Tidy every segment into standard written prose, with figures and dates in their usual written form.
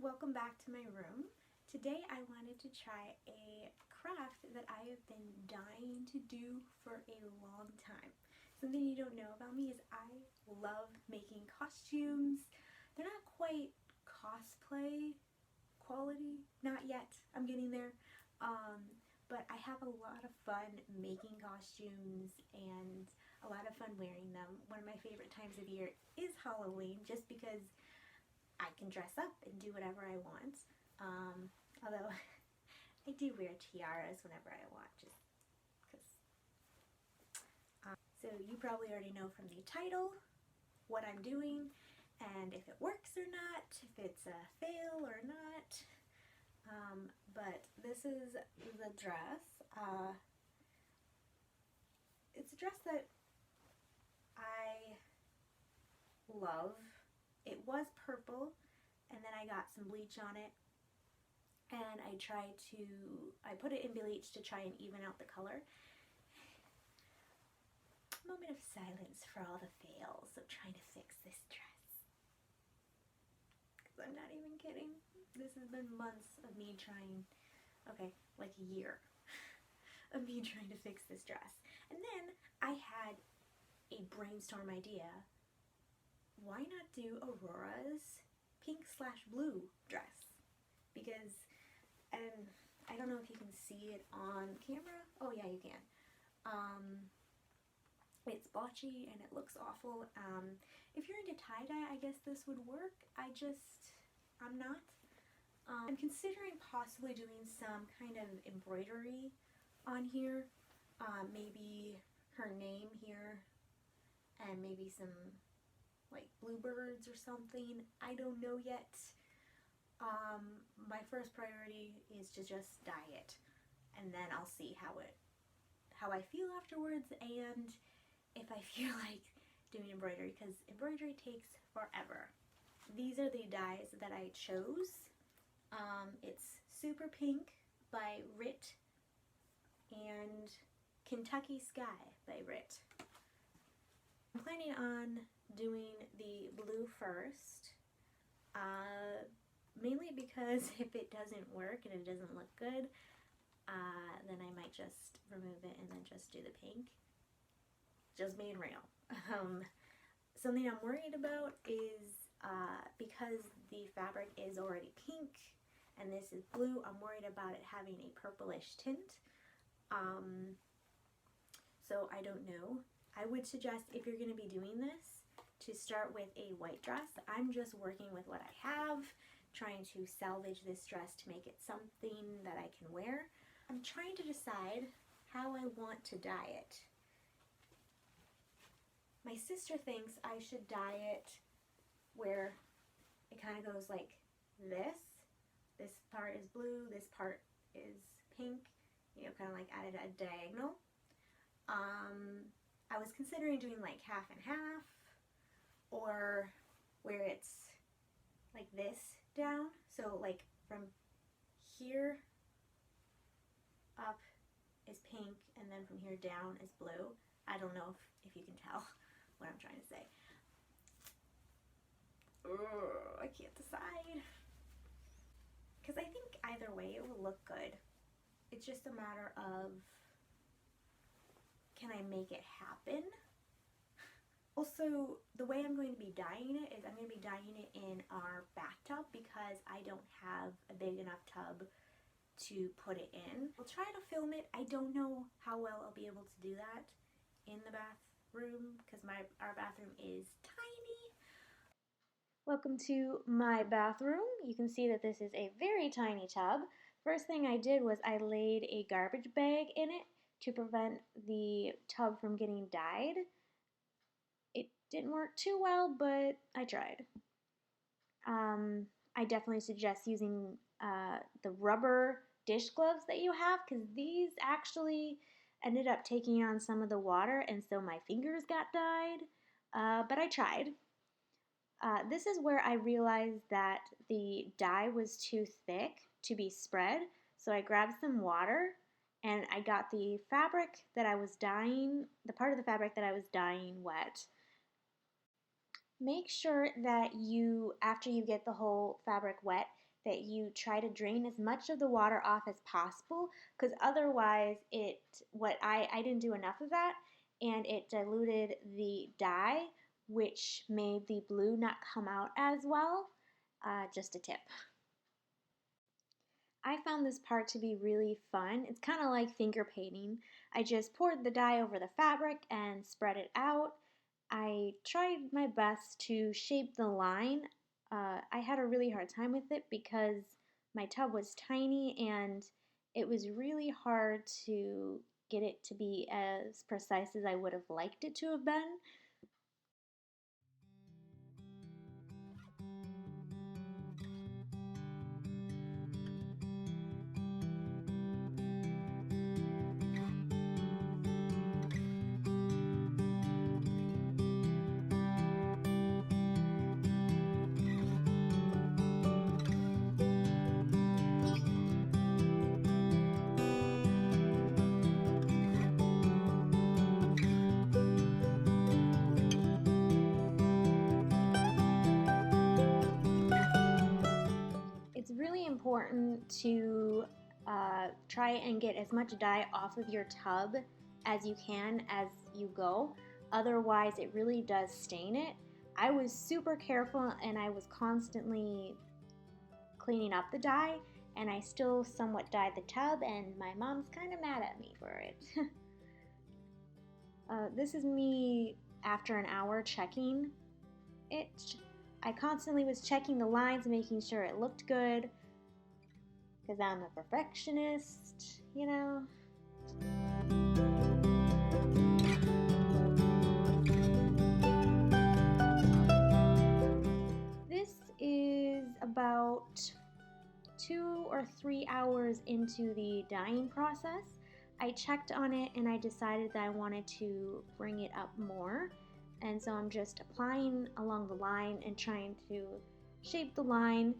welcome back to my room. Today I wanted to try a craft that I have been dying to do for a long time. Something you don't know about me is I love making costumes. They're not quite cosplay quality, not yet, I'm getting there. But I have a lot of fun making costumes and a lot of fun wearing them. One of my favorite times of year is Halloween, just because I can dress up and do whatever I want. Although I do wear tiaras whenever I want, just because. So you probably already know from the title what I'm doing and if it works or not, if it's a fail or not. But this is the dress. It's a dress that I love. It was purple, and then I got some bleach on it, and I put it in bleach to try and even out the color. Moment of silence for all the fails of trying to fix this dress. Because I'm not even kidding. This has been months of me trying, like a year of me trying to fix this dress. And then I had a brainstorm idea. Why not do Aurora's pink/blue dress? Because, and I don't know if you can see it on camera. Oh yeah, you can. It's blotchy and it looks awful. If you're into tie-dye, I guess this would work. I'm not. I'm considering possibly doing some kind of embroidery on here. Maybe her name here and maybe some like bluebirds or something. I don't know yet. My first priority is to just dye it, and then I'll see how I feel afterwards, and if I feel like doing embroidery, because embroidery takes forever. These are the dyes that I chose. It's Super Pink by Rit and Kentucky Sky by Rit. I'm planning on doing the blue first, mainly because if it doesn't work and it doesn't look good, then I might just remove it and then just do the pink. Just being real. Something I'm worried about is because the fabric is already pink and this is blue, I'm worried about it having a purplish tint. So I don't know. I would suggest, if you're going to be doing this, to start with a white dress. I'm just working with what I have, trying to salvage this dress to make it something that I can wear. I'm trying to decide how I want to dye it. My sister thinks I should dye it where it kind of goes like this. This part is blue, this part is pink, kind of like at a diagonal. I was considering doing like half and half, or where it's like this down. So like from here up is pink, and then from here down is blue. I don't know if you can tell what I'm trying to say. Ugh, I can't decide. Because I think either way it will look good. It's just a matter of, can I make it happen? Also, the way I'm going to be dyeing it is I'm going to be dyeing it in our bathtub because I don't have a big enough tub to put it in. I'll try to film it. I don't know how well I'll be able to do that in the bathroom because our bathroom is tiny. Welcome to my bathroom. You can see that this is a very tiny tub. First thing I did was I laid a garbage bag in it to prevent the tub from getting dyed. It didn't work too well, but I tried. I definitely suggest using the rubber dish gloves that you have, because these actually ended up taking on some of the water, and so my fingers got dyed, but I tried. This is where I realized that the dye was too thick to be spread, so I grabbed some water and I got the fabric that I was dyeing, the part of the fabric that I was dyeing wet. Make sure that after you get the whole fabric wet, that you try to drain as much of the water off as possible, because otherwise I didn't do enough of that, and it diluted the dye, which made the blue not come out as well. Just a tip. I found this part to be really fun. It's kind of like finger painting. I just poured the dye over the fabric and spread it out. I tried my best to shape the line. I had a really hard time with it because my tub was tiny and it was really hard to get it to be as precise as I would have liked it to have been. It's really important to try and get as much dye off of your tub as you can as you go. Otherwise, it really does stain it. I was super careful and I was constantly cleaning up the dye, and I still somewhat dyed the tub, and my mom's kind of mad at me for it. This is me after an hour checking it. I constantly was checking the lines, making sure it looked good, because I'm a perfectionist, you know. This is about 2 or 3 hours into the dyeing process. I checked on it and I decided that I wanted to bring it up more. And so I'm just applying along the line and trying to shape the line.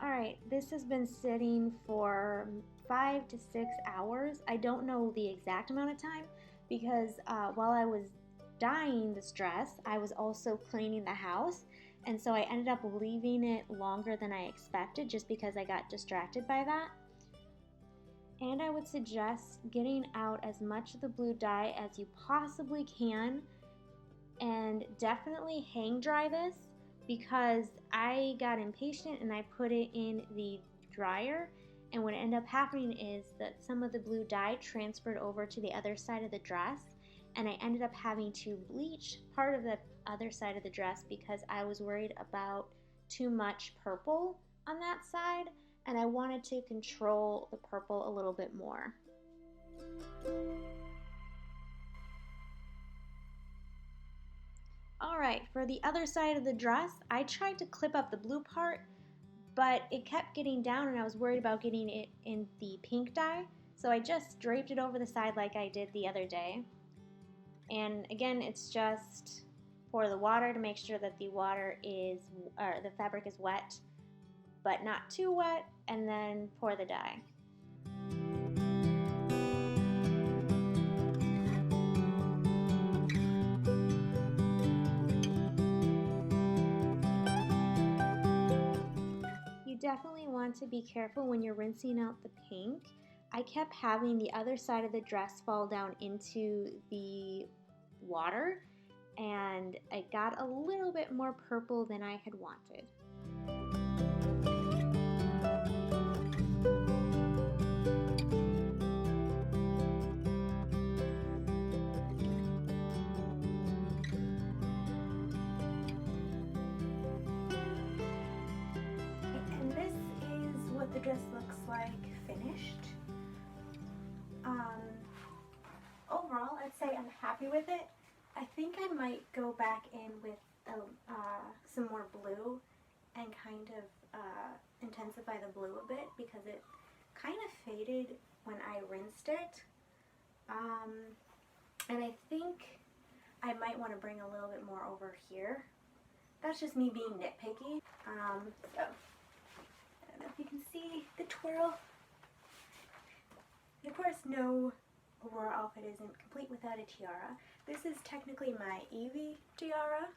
Alright, this has been sitting for 5 to 6 hours. I don't know the exact amount of time because while I was dyeing this dress, I was also cleaning the house. And so I ended up leaving it longer than I expected just because I got distracted by that. And I would suggest getting out as much of the blue dye as you possibly can, and definitely hang dry this, because I got impatient and I put it in the dryer, and what ended up happening is that some of the blue dye transferred over to the other side of the dress, and I ended up having to bleach part of the other side of the dress because I was worried about too much purple on that side, and I wanted to control the purple a little bit more. Alright, for the other side of the dress, I tried to clip up the blue part, but it kept getting down and I was worried about getting it in the pink dye, so I just draped it over the side like I did the other day. And again, it's just pour the water to make sure that the fabric is wet, but not too wet, and then pour the dye. You definitely want to be careful when you're rinsing out the pink. I kept having the other side of the dress fall down into the water, and it got a little bit more purple than I had wanted. And this is what the dress looks like finished. Overall, I'd say I'm happy with it. I think I might go back in with some more blue and kind of intensify the blue a bit because it kind of faded when I rinsed it. And I think I might want to bring a little bit more over here. That's just me being nitpicky. So, I don't know if you can see the twirl. And of course, no Aurora outfit isn't complete without a tiara. This is technically my Evie tiara,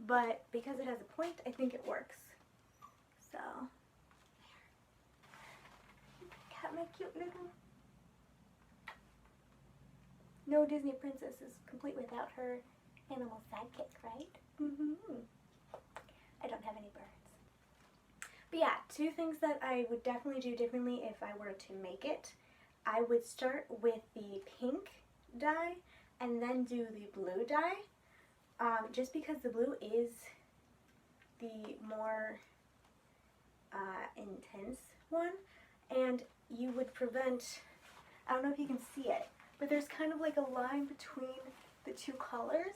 but because it has a point, I think it works. So, got my cute little... No Disney princess is complete without her animal sidekick, right? I don't have any birds. But yeah, two things that I would definitely do differently if I were to make it. I would start with the pink dye and then do the blue dye, just because the blue is the more intense one, and you would prevent, I don't know if you can see it, but there's kind of like a line between the two colors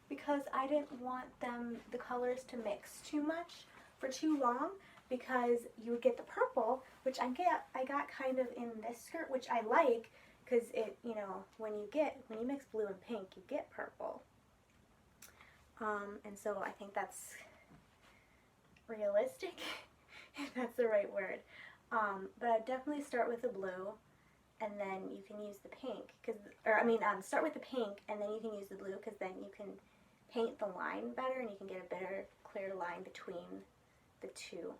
because I didn't want the colors to mix too much for too long, because you would get the purple, which I got kind of in this skirt, which I like because it, you know, when you mix blue and pink, you get purple. And so I think that's realistic, if that's the right word. But I'd definitely start with the blue, and then you can use the pink, start with the pink, and then you can use the blue, because then you can paint the line better, and you can get a better, clear line between the two.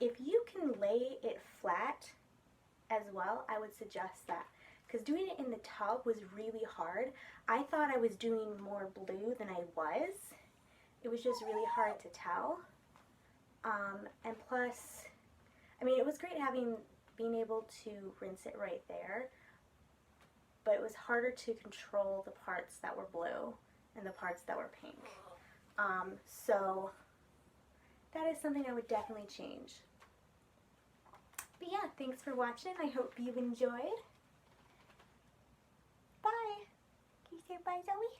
If you can lay it flat as well, I would suggest that, because doing it in the tub was really hard. I thought I was doing more blue than I was. It was just really hard to tell. And plus, I mean, it was great being able to rinse it right there, but it was harder to control the parts that were blue and the parts that were pink. So that is something I would definitely change. But yeah, thanks for watching. I hope you enjoyed. Bye. Can you say bye, Zoe?